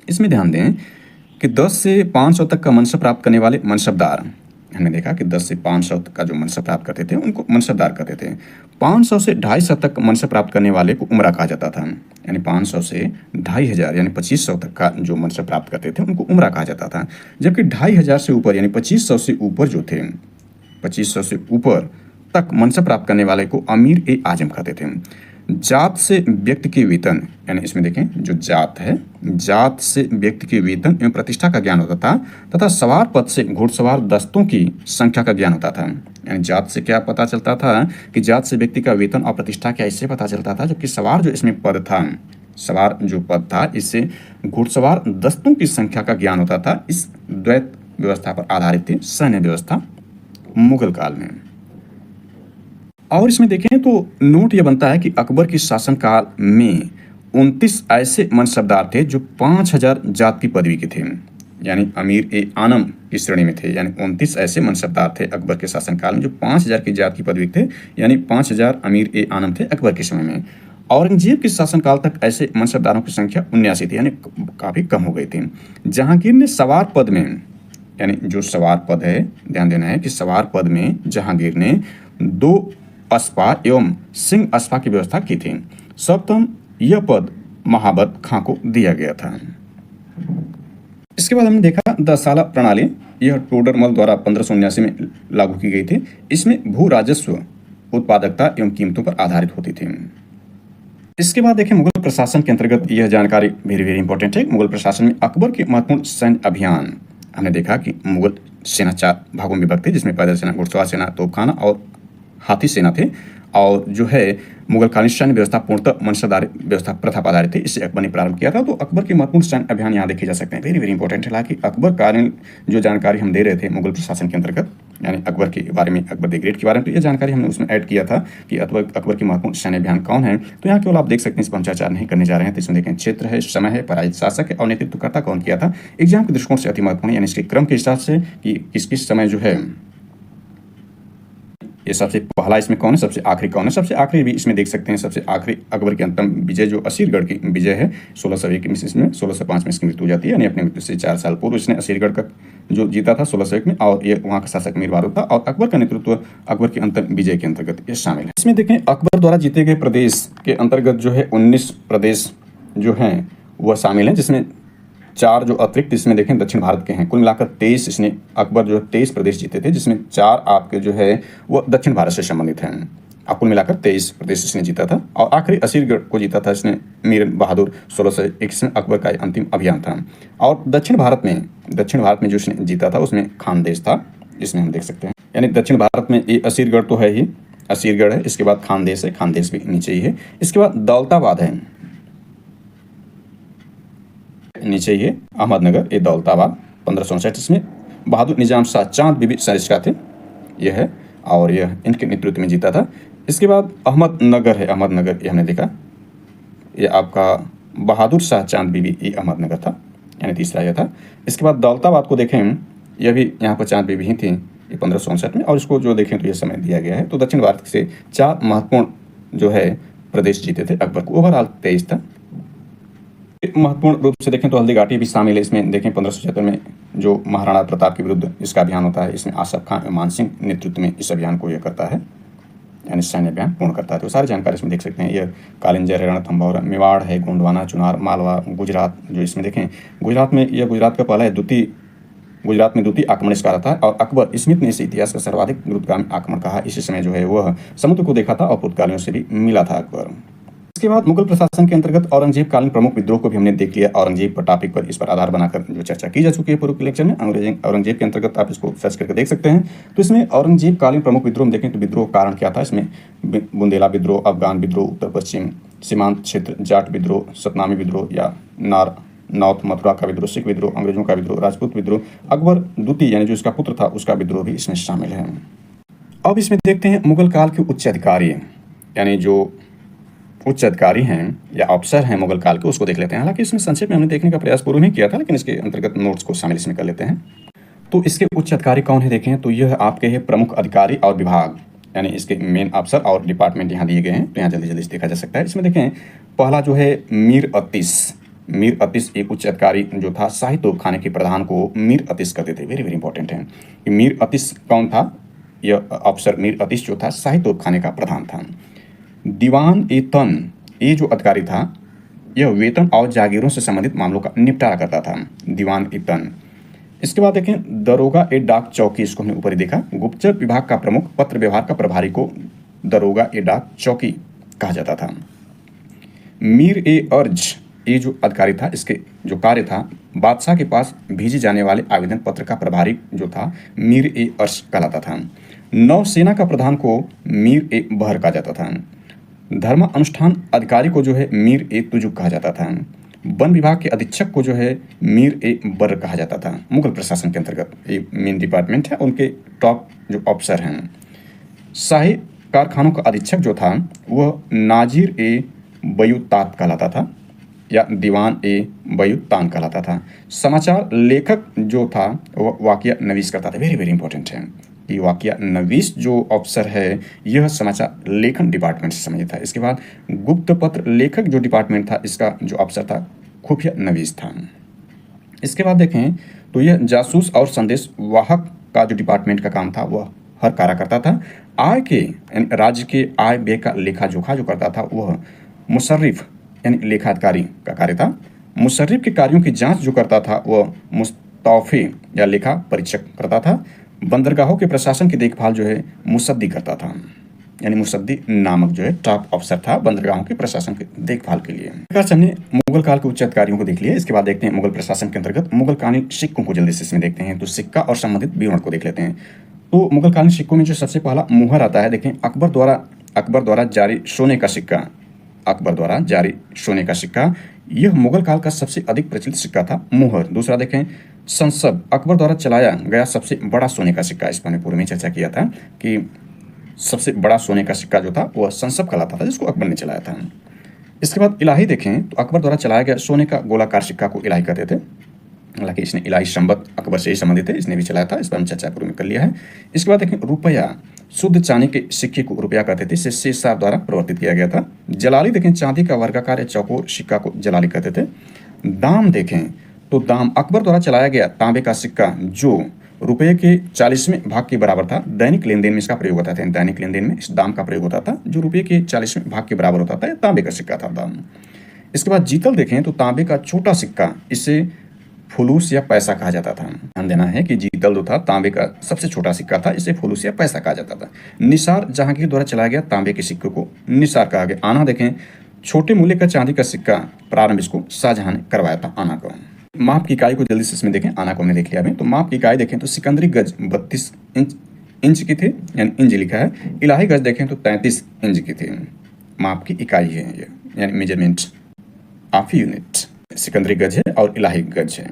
इसमें ध्यान दें कि 10 से 500 तक का मनसब प्राप्त करने वाले मनसबदार, हमने देखा कि 10 से 500 का जो मनसब प्राप्त करते थे उनको मनसबदार कहते थे। 500 से 250 तक मनसब प्राप्त करने वाले को उमरा कहा जाता था। यानी 500 से 2500 यानी 2500 तक का जो मनसब प्राप्त करते थे उनको उमरा कहा जाता था। जबकि 2500 से ऊपर यानी 2500 से ऊपर जो थे, 2500 से ऊपर तक मनसब प्राप्त करने वाले को अमीर ए आजम कहते थे। जात से व्यक्ति के वेतन, यानी इसमें देखें जो जात है, जात से व्यक्ति के वेतन एवं प्रतिष्ठा का ज्ञान होता था, तथा सवार पद से घुड़सवार दस्तों की संख्या का ज्ञान होता था। यानी जात से क्या पता चलता था कि जात से व्यक्ति का वेतन और प्रतिष्ठा क्या, इससे पता चलता था। जबकि सवार जो इसमें पद था, सवार जो पद था, इससे घुड़सवार दस्तों की संख्या का ज्ञान होता था। इस द्वैत व्यवस्था पर आधारित थी सैन्य व्यवस्था मुगल काल में। और इसमें देखें तो नोट यह बनता है कि अकबर के शासनकाल में 29 ऐसे मनसबदार थे जो 5000 जात की पदवी के थे, यानी अमीर ए आनम की श्रेणी में थे। यानी 29 ऐसे मनसबदार थे अकबर के शासनकाल में जो 5000 की जात की पदवी थे, यानी 5000 अमीर ए आनम थे अकबर के समय में। औरंगजेब के शासनकाल तक ऐसे मनसबदारों की संख्या 79 थी, यानी काफ़ी कम हो गई थी। जहांगीर ने सवार पद में, यानी जो सवार पद है, ध्यान देना है कि सवार पद में जहांगीर ने 2 अस्पा एवं सिंह अस्पा की व्यवस्था की थी। सप्तम यह पद महाबत खां को दिया गया था। इसके बाद हमने देखा 10 साला प्रणाली, यह टोडरमल द्वारा 1579 में लागू की गई थी। इसमें भू राजस्व उत्पादकता एवं कीमतों पर आधारित होती थी। इसके बाद देखें मुगल प्रशासन के अंतर्गत, यह जानकारी वेरी वेरी इंपॉर्टेंट है। मुगल प्रशासन में अकबर के महत्वपूर्ण सैन्य अभियान, हमने देखा कि मुगल सेना 4 भागों में विभक्त थी, जिसमें पैदल सेना, घुड़सवार सेना, तोपखाना और हाथी सेना थे। और जो है मुगल कालीन सैन्य व्यवस्था पूर्णतः मनसबदारी व्यवस्था प्रथा पर आधारित थी। इसे अकबर ने प्रारंभ किया था। तो अकबर के महत्वपूर्ण सैन्य अभियान यहाँ देखे जा सकते हैं, वेरी वेरी इंपॉर्टेंट है। हालांकि अकबर कालीन जो जानकारी हम दे रहे थे मुगल प्रशासन के अंतर्गत, यानी अकबर के बारे में, अकबर द ग्रेट के बारे में, तो ये जानकारी हमने उसमें ऐड किया था कि अकबर के महत्वपूर्ण सैन्य अभियान कौन है। तो यहाँ केवल आप देख सकते हैं, इस पर हम चर्चा नहीं करने जा रहे हैं। तो इसमें देखें क्षेत्र है, समय है, पराजित शासक है और नेतृत्वकर्ता कौन किया था। एग्जाम के दृष्टिकोण से अति महत्वपूर्ण, यानी इसके क्रम के हिसाब से कि किस किस समय जो है, ये सबसे पहला इसमें कौन है, सबसे आखिरी कौन है। सबसे आखिरी भी इसमें देख सकते हैं, सबसे आखिरी अकबर की अंतिम विजय जो असीरगढ़ की विजय है 1601 में, इसमें 1605 में इसकी मृत्यु हो जाती है। यानी अपने मृत्यु से 4 साल पूर्व इसने असीरगढ़ का जो जीता था 1601 में, और ये वहाँ का शासक मीर बारूद था। और अकबर का नेतृत्व अकबर की अंतिम विजय के अंतर्गत ये शामिल है। इसमें देखें अकबर द्वारा जीते गए प्रदेश के अंतर्गत जो है 19 प्रदेश जो हैं वह शामिल हैं, जिसमें 4 जो अतिरिक्त इसमें देखें दक्षिण भारत के हैं। कुल मिलाकर 23 इसने अकबर जो 23 प्रदेश जीते थे, जिसमें 4 आपके जो है वो दक्षिण भारत से संबंधित हैं। अब कुल मिलाकर 23 प्रदेश इसने जीता था। और आखिरी असीरगढ़ को जीता था इसने मीर बहादुर 1601 में, अकबर का अंतिम अभियान था। और दक्षिण भारत में जो इसने जीता था उसमें खानदेश था, इसमें हम देख सकते हैं। यानी दक्षिण भारत में ये असीरगढ़ तो है ही, असीरगढ़ है, इसके बाद खानदेश है, खानदेश भी नीचे ही है। इसके बाद दौलताबाद है, नीचे ये अहमदनगर, ये दौलताबाद 1559, इसमें बहादुर निजाम शाह चांद बीबी सरिस्का थे, यह है, और यह इनके नेतृत्व में जीता था। इसके बाद अहमदनगर है, अहमदनगर ये हमने देखा, ये आपका बहादुर शाह चांद बीबी ये अहमदनगर था, यानी तीसरा यह था। इसके बाद दौलताबाद को देखें, यह भी यहाँ पर चांद बीबी ही थी, ये 1559 में, और इसको जो देखें तो ये समय दिया गया है। तो दक्षिण भारत से 4 महत्वपूर्ण जो है प्रदेश जीते थे अकबर को, ओवरऑल 23 था। महत्वपूर्ण रूप से देखें तो हल्दीघाटी भी शामिल है। इसमें देखें 1576 में जो महाराणा प्रताप के विरुद्ध इसका अभियान होता है, इसमें आसफ खान और मान सिंह नेतृत्व में इस अभियान को यह करता है, यानी सैन्य अभियान पूर्ण करता है। तो सारी जानकारी इसमें देख सकते हैं। यह कालिंजर, रणथंभौर, मेवाड़ है, गोंडवाना, चुनार, मालवा, गुजरात, जो इसमें देखें गुजरात में, यह गुजरात का पहला है, गुजरात में द्वितीय आक्रमण इसका रहता है। और अकबर स्मिथ ने इस इतिहास का सर्वाधिक द्रुतगामी आक्रमण कहा। इसी समय जो है वह समुद्र को देखा था और पुर्तगालियों से भी मिला था अकबर। इसके बाद मुगल प्रशासन के अंतर्गत औरंगजेब कालीन प्रमुख विद्रोह को भी हमने देख लिया। औरंगजेब पर टॉपिक पर, इस पर आधार बनाकर जो चर्चा की जा चुकी है पूर्व के लेक्चर में, औरंगजेब के अंतर्गत आप इसको सर्च करके देख सकते हैं। तो इसमें औरंगजेब कालीन प्रमुख विद्रोह में देखें तो विद्रोह कारण क्या था, इसमें बुंदेला विद्रोह, अफगान विद्रोह, उत्तर पश्चिम सीमांत क्षेत्र, जाट विद्रोह, सतनामी विद्रोह या नॉर्थ मथुरा का विद्रोह, सिख विद्रोह, अंग्रेजों का विद्रोह, राजपूत विद्रोह, अकबर द्वितीय यानी जो इसका पुत्र था उसका विद्रोह भी इसमें शामिल है। अब इसमें देखते हैं मुगल काल के उच्च अधिकारी, यानी जो उच्च अधिकारी हैं या अफसर हैं मुगल काल के, उसको देख लेते हैं। हालांकि इसमें संक्षेप में हमने देखने का प्रयास पूर्व नहीं किया था, लेकिन इसके अंतर्गत नोट्स को शामिल इसमें कर लेते हैं। तो इसके उच्च अधिकारी कौन है देखें तो यह आपके है प्रमुख अधिकारी और विभाग, यानी इसके मेन अफसर और डिपार्टमेंट यहाँ दिए गए हैं। तो यहाँ जल्दी जल्दी देखा जा सकता है। इसमें देखें पहला जो है मीर अतिश एक उच्च अधिकारी जो था, शाही तोपखाने के प्रधान को मीर अतिश कहते थे। वेरी वेरी इंपॉर्टेंट है कि मीर अतिश कौन था। यह अफसर मीर अतिश जो था शाही तोपखाने का प्रधान था। दीवान ए तन, ये जो अधिकारी था यह वेतन और जागीरों से संबंधित मामलों का निपटारा करता था, दीवान ए तन। इसके बाद देखें दरोगा ए डाक चौकी, इसको हमने ऊपर ही देखा। गुप्तचर विभाग का प्रमुख, पत्र व्यवहार का प्रभारी को दरोगा ए डाक चौकी कहा जाता था। मीर ए अर्ज, ये जो अधिकारी था, इसके जो कार्य था बादशाह के पास भेजे जाने वाले आवेदन पत्र का प्रभारी जो था मीर ए अर्ज कहलाता था। नौसेना का प्रधान को मीर ए बहर कहा जाता था। धर्म अनुष्ठान अधिकारी को जो है मीर ए तुजुक कहा जाता था। वन विभाग के अधीक्षक को जो है मीर ए बर कहा जाता था। मुगल प्रशासन के अंतर्गत ये मेन डिपार्टमेंट है, उनके टॉप जो ऑफिसर हैं। शाही कारखानों का अधीक्षक जो था वह नाजिर ए बयूतात कहलाता था या दीवान ए बयूतान कहलाता था। समाचार लेखक जो था वह वाकिया नवीस करता था। वेरी वेरी इंपॉर्टेंट है कि वाकिया नवीस जो अफसर है यह समाचार लेखन डिपार्टमेंट से संबंधित था। इसके बाद गुप्त पत्र लेखक जो डिपार्टमेंट था इसका जो अफसर था खुफिया नवीस था। इसके बाद देखें तो यह जासूस और संदेश वाहक का जो डिपार्टमेंट का काम था वह हर कार्य करता था। आय के राज्य के आय व्यय का लेखा जोखा जो करता था वह मुशर्रिफ यानी लेखाधिकारी का कार्य था। मुशर्रिफ के कार्यों की जांच जो करता था वह मुस्तौफी या लेखा परीक्षक करता था। बंदरगाहों के प्रशासन की देखभाल जो है मुसद्दी करता था, यानी मुसद्दी नामक जो है टॉप अफसर था बंदरगाहों के प्रशासन की देखभाल के लिए। हमने मुगल काल के उच्च अधिकारियों को देख लिया। इसके बाद देखते हैं मुगल प्रशासन के अंतर्गत मुगल कालीन सिक्कों को जल्दी से इसमें देखते हैं। तो सिक्का और संबंधित विवरण को देख लेते हैं। तो मुगल कालीन सिक्कों में जो सबसे पहला मुहर आता है, देखें अकबर द्वारा जारी सोने का सिक्का। अकबर द्वारा जारी सोने का सिक्का यह मुगल काल का सबसे अधिक प्रचलित सिक्का था, मुहर। दूसरा देखें संसद, अकबर द्वारा चलाया गया सबसे बड़ा सोने का सिक्का। इस पर मैंने पूर्व में चर्चा किया था कि सबसे बड़ा सोने का सिक्का जो था वह संसद कहलाता था, जिसको अकबर ने चलाया था। इसके बाद इलाही देखें तो अकबर द्वारा चलाया गया सोने का गोलाकार सिक्का को इलाही कहते थे। हालांकि इसने इलाही संबत अकबर से ही संबंधित है, इसने भी चलाया था, इस पर हम चर्चा पूर्व में कर लिया है। इसके बाद देखें रुपया, शुद्ध चांदी के सिक्के को रुपया कहते थे, इसे शेष शाह द्वारा परिवर्तित किया गया था। जलाली देखें चांदी का वर्गाकार या चौकोर सिक्का को जलाली कहते थे। दाम देखें तो दाम अकबर द्वारा चलाया गया तांबे का सिक्का जो रुपये के 40वें भाग के बराबर था। दैनिक लेन देन में इसका प्रयोग होता था, दैनिक लेन देन में इस दाम का प्रयोग होता था जो रुपये के 40वें भाग के बराबर होता था। तांबे का सिक्का था दाम। इसके बाद जीतल देखें तो तांबे का छोटा सिक्का, इसे फुलूस या पैसा कहा जाता था। ध्यान देना है कि जीतल जो था तांबे का सबसे छोटा सिक्का था, इसे फुलूस या पैसा कहा जाता था। निसार जहांगीर द्वारा चलाया गया तांबे के सिक्के को निसार कहा गया। आना देखें छोटे मूल्य का चांदी का सिक्का, प्रारंभ इसको शाहजहां ने करवाया था आना को। माप की इकाई को जल्दी से इसमें देखें, आना को हमने देख लिया अभी। तो माप की इकाई देखें तो सिकंदरी गज 32 इंच की थी, यानी इंच लिखा है। इलाही गज देखें तो 33 इंच की थी। माप की इकाई है ये, यानी मेजरमेंट ऑफ यूनिट। सिकंदरी गज है और इलाही गज है।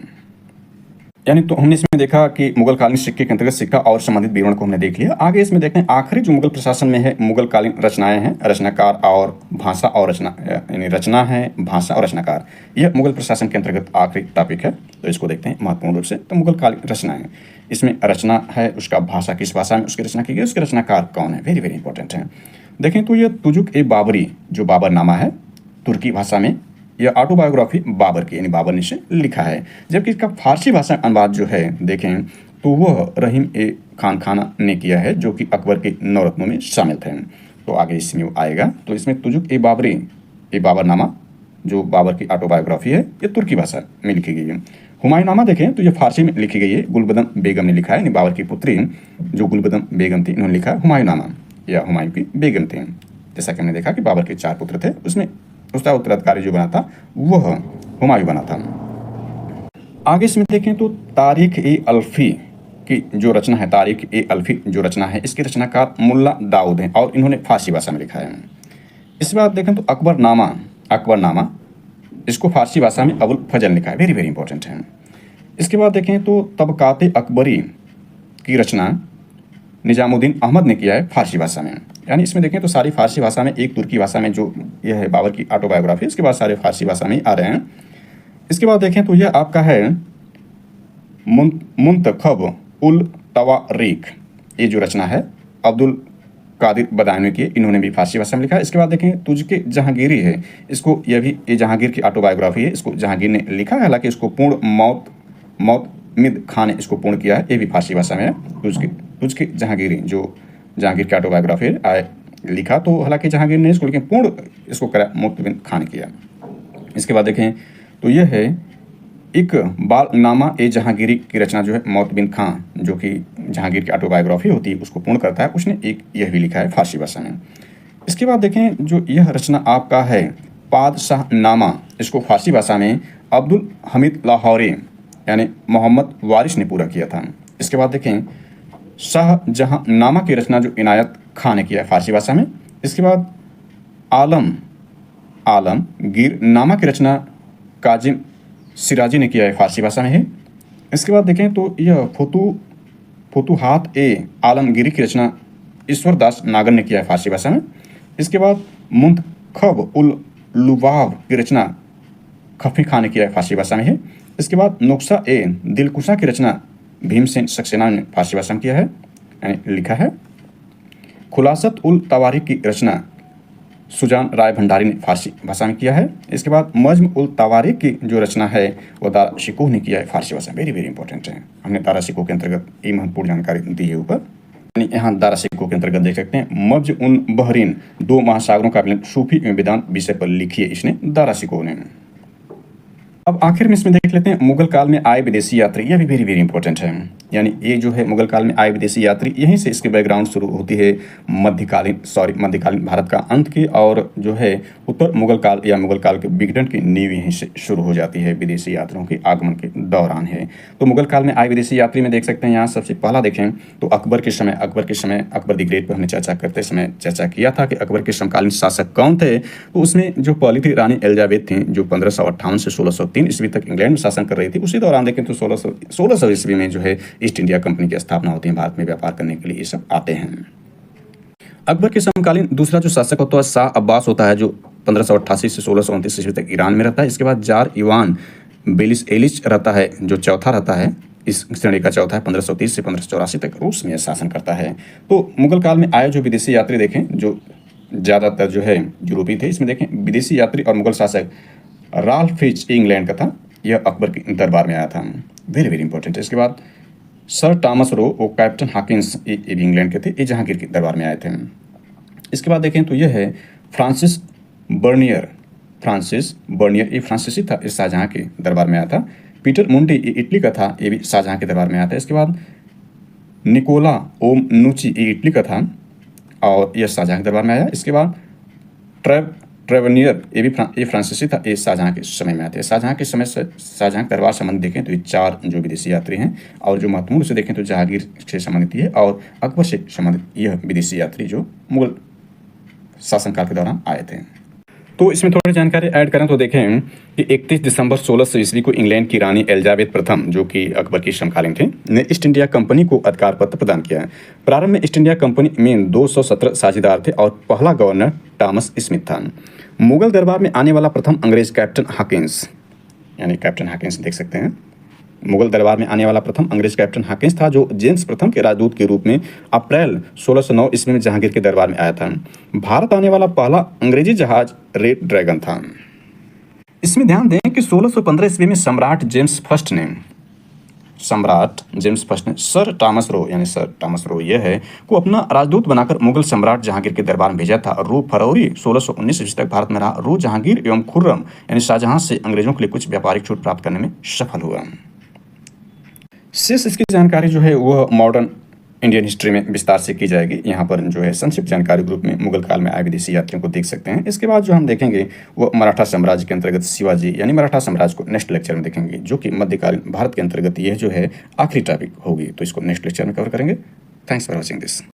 यानी तो हमने इसमें देखा कि मुगल कालीन सिक्के के अंतर्गत सिक्का और संबंधित विवरण को हमने देख लिया। आगे इसमें देखें आखिरी जो मुगल प्रशासन में है मुगल कालीन रचनाएं हैं, रचनाकार और भाषा और रचना, यानी रचना है भाषा और रचनाकार। यह मुगल प्रशासन के अंतर्गत आखिरी टॉपिक है, तो इसको देखते हैं महत्वपूर्ण रूप से। तो मुगल कालीन रचनाएं, इसमें रचना है, उसका भाषा किस भाषा में उसकी रचना की गई, उसके रचनाकार कौन है, वेरी वेरी इंपॉर्टेंट है। देखें तो यह तुजुक ए बाबरी जो बाबरनामा है तुर्की भाषा में, यह ऑटोबायोग्राफी बाबर की यानी बाबर ने इसे लिखा है। जबकि इसका फारसी भाषा अनुवाद जो है देखें तो वह रहीम ए खाना ने किया है, जो कि अकबर के नवरत्नों में शामिल थे। तो आगे इसमें आएगा। तो इसमें तुजुक ए बाबरी ए बाबरनामा जो बाबर की ऑटोबायोग्राफी है ये तुर्की भाषा में लिखी गई है। हुमायूंनामा देखें तो ये फारसी में लिखी गई है, गुलबदन बेगम ने लिखा है, यानी बाबर की पुत्री जो गुलबदन बेगम थी इन्होंने लिखा है हुमायूंनामा, या हुमायूं की बेगम थी। जैसा कि हमने देखा कि बाबर के 4 पुत्र थे, उसमें उसका उत्तराधिकारी जो बना था वह हुमायूं बना था। आगे इसमें देखें तो तारीख ए अल्फी की जो रचना है, तारीख ए अल्फी जो रचना है इसके रचनाकार मुल्ला दाऊद हैं और इन्होंने फारसी भाषा में लिखा है। इसके बाद देखें तो अकबरनामा इसको फारसी भाषा में अबुल फजल लिखा है, वेरी वेरी इंपॉर्टेंट है। इसके बाद देखें तो तबकाते अकबरी की रचना निजामुद्दीन अहमद ने किया है फारसी भाषा में। यानी इसमें देखें तो सारी फारसी भाषा में, एक तुर्की भाषा में जो यह है बाबर की ऑटोबायोग्राफी, इसके बाद सारे फारसी भाषा में आ रहे हैं। इसके बाद देखें तो यह आपका है मुंतखब उल तवारीख, ये जो रचना है अब्दुल कादिर बदायूनी की, इन्होंने भी फारसी भाषा में लिखा है। इसके बाद देखें तुझके जहांगीरी है, इसको यह भी ये जहांगीर की ऑटोबायोग्राफी है, इसको जहांगीर ने लिखा है। हालांकि इसको पूर्ण मौतमिद खान ने इसको पूर्ण किया है, ये भी फारसी भाषा में है। तुझके जहांगीरी जो जहांगीर की ऑटोबायोग्राफी लिखा, तो हालांकि जहांगीर ने इसको लेकिन पूर्ण इसको करा मौतमिद खान किया। इसके बाद देखें तो यह है इकबालनामा ए जहांगीरी की रचना जो है मौतबिन खान, जो कि जहांगीर की ऑटोबायोग्राफी होती है उसको पूर्ण करता है, उसने एक यह भी लिखा है फारसी भाषा में। इसके बाद देखें जो यह रचना आपका है पादशाहनामा, इसको फारसी भाषा में अब्दुल हमीद लाहौरी यानी मोहम्मद वारिस ने पूरा किया था। इसके बाद देखें शाहजहांनामा की रचना जो इनायत खान ने किया है फारसी भाषा में। इसके बाद आलमगीर नामा की रचना काजिम सिराजी ने किया है, फारसी भाषा में है। इसके बाद देखें तो यह फुतुहात ए आलमगीरी की रचना ईश्वर दास नागर ने किया है, फारसी भाषा में। इसके बाद मुंतखब उल लुबाब की रचना खफी खान ने किया है, फारसी भाषा में है। इसके बाद नुक्सा ए दिलकुशा की रचना भीमसेन सक्सेना ने फारसी भाषा में किया है, यानी लिखा है। खुलासत उल तवारीख की रचना सुजान राय भंडारी ने फारसी भाषा में किया है। इसके बाद मज्म उल तवारीख की जो रचना है वो दारा शिकोह ने किया है, फारसी भाषा में। वेरी वेरी इंपॉर्टेंट है, हमने दारा शिकोह के अंतर्गत ये महत्वपूर्ण जानकारी दी है ऊपर। यानी यहाँ दारा शिकोह के अंतर्गत देख सकते हैं मब्ज उन बहरीन, दो महासागरों का मिलन सूफी एवं वेदांत विषय पर लिखी है इसने, दारा शिकोह ने। अब आखिर में इसमें देख लेते हैं मुगल काल में आए विदेशी यात्री, यह भी वेरी वेरी इंपॉर्टेंट है। यानी ये जो है मुगल काल में आए विदेशी यात्री, यहीं से इसकी बैकग्राउंड शुरू होती है मध्यकालीन भारत का अंत की, और जो है उत्तर मुगल काल या मुगल काल के विघटन की नींव यहीं से शुरू हो जाती है, विदेशी यात्रियों के आगमन के दौरान है। तो मुगल काल में आए विदेशी यात्री में देख सकते हैं यहाँ सबसे पहला देखें तो अकबर के समय अकबर द ग्रेट पर हमने चर्चा करते समय चर्चा किया था कि अकबर के समकालीन शासक कौन थे। तो उसमें जो पहली थी रानी एलिजाबेथ थी, जो 1558 से 1603 ईस्वी तक इंग्लैंड में शासन कर रही थी। उसी दौरान देखें तो 1600 ईस्वी में जो है ईस्ट इंडिया कंपनी की स्थापना होती है, भारत में व्यापार करने के लिए ये सब आते हैं। अकबर के समकालीन दूसरा जो शासक होता है शाह अब्बास होता है, जो 1588 से 1629 ईस्वी तक ईरान में रहता है। इसके बाद जार इवान बेलिस एलिच रहता है, जो चौथा रहता है, इस श्रेणी का चौथा है, 1530 से 1584 तक रूस में शासन करता है। तो मुगल काल में आए जो विदेशी यात्री देखें, जो ज़्यादातर जो है यूरोपीय थे, इसमें देखें विदेशी यात्री और मुगल शासक राल्फ फिच इंग्लैंड का था, यह अकबर के दरबार में आया था। वेरी वेरी इंपॉर्टेंट है। इसके बाद सर टॉमस रो और कैप्टन हॉकिंस, ये भी इंग्लैंड के थे, ये जहांगीर के दरबार में आए थे। इसके बाद देखें तो यह है फ्रांसिस बर्नियर ये फ्रांसीसी था, इस शाहजहाँ के दरबार में आया था। पीटर मुंडी ये इटली का था, ये भी शाहजहाँ के दरबार में आया था। इसके बाद निकोला ओमनुची ये इटली का था और यह शाहजहाँ के दरबार में आया। इसके बाद ट्रेवनियर ये फ्रांसीसी था, ये शाहजहाँ के समय में आते हैं। शाहजहाँ के समय से शाहजहाँ के दरबार संबंधित देखें तो ये 4 जो विदेशी यात्री हैं, और जो महत्वपूर्ण से देखें तो जहांगीर से संबंधित है और अकबर से संबंधित यह विदेशी यात्री जो मुगल शासनकाल के दौरान आए थे। तो इसमें थोड़ी जानकारी ऐड करें तो देखें कि 31 दिसंबर 1600 ईस्वी को इंग्लैंड की रानी एलिजाबेथ प्रथम, जो कि अकबर की समकालीन थे, ने ईस्ट इंडिया कंपनी को अधिकार पत्र प्रदान किया। प्रारंभ में ईस्ट इंडिया कंपनी में 217 साझेदार थे और पहला गवर्नर टॉमस स्मिथ था। मुगल दरबार में आने वाला प्रथम अंग्रेज कैप्टन हॉकिंस देख सकते हैं। मुगल दरबार में आने वाला प्रथम अंग्रेज कैप्टन हॉकिंस था, जो जेम्स प्रथम के राजदूत के रूप में अप्रैल 1609 ईस्वी में जहांगीर के दरबार में आया था। भारत आने वाला पहला अंग्रेजी जहाज रेड ड्रैगन था। इसमें ध्यान दें कि 1615 ईस्वी में सम्राट जेम्स फर्स्ट ने सर टॉमस रो यह है को अपना राजदूत बनाकर मुगल सम्राट जहांगीर के दरबार में भेजा था। रू फरवरी 1619 ईस्वी तक भारत में रहा। रू जहांगीर एवं खुर्रम यानी शाहजहां से अंग्रेजों के लिए कुछ व्यापारिक छूट प्राप्त करने में सफल हुआ। शेष इसकी जानकारी जो है वह मॉडर्न इंडियन हिस्ट्री में विस्तार से की जाएगी। यहाँ पर जो है संक्षिप्त जानकारी ग्रुप में मुगल काल में आए विदेशी यात्रियों को देख सकते हैं। इसके बाद जो हम देखेंगे वो मराठा साम्राज्य के अंतर्गत शिवाजी यानी मराठा साम्राज्य को नेक्स्ट लेक्चर में देखेंगे, जो कि मध्यकालीन भारत के अंतर्गत यह जो है आखिरी टॉपिक होगी। तो इसको नेक्स्ट लेक्चर में कवर करेंगे। Thanks for watching this.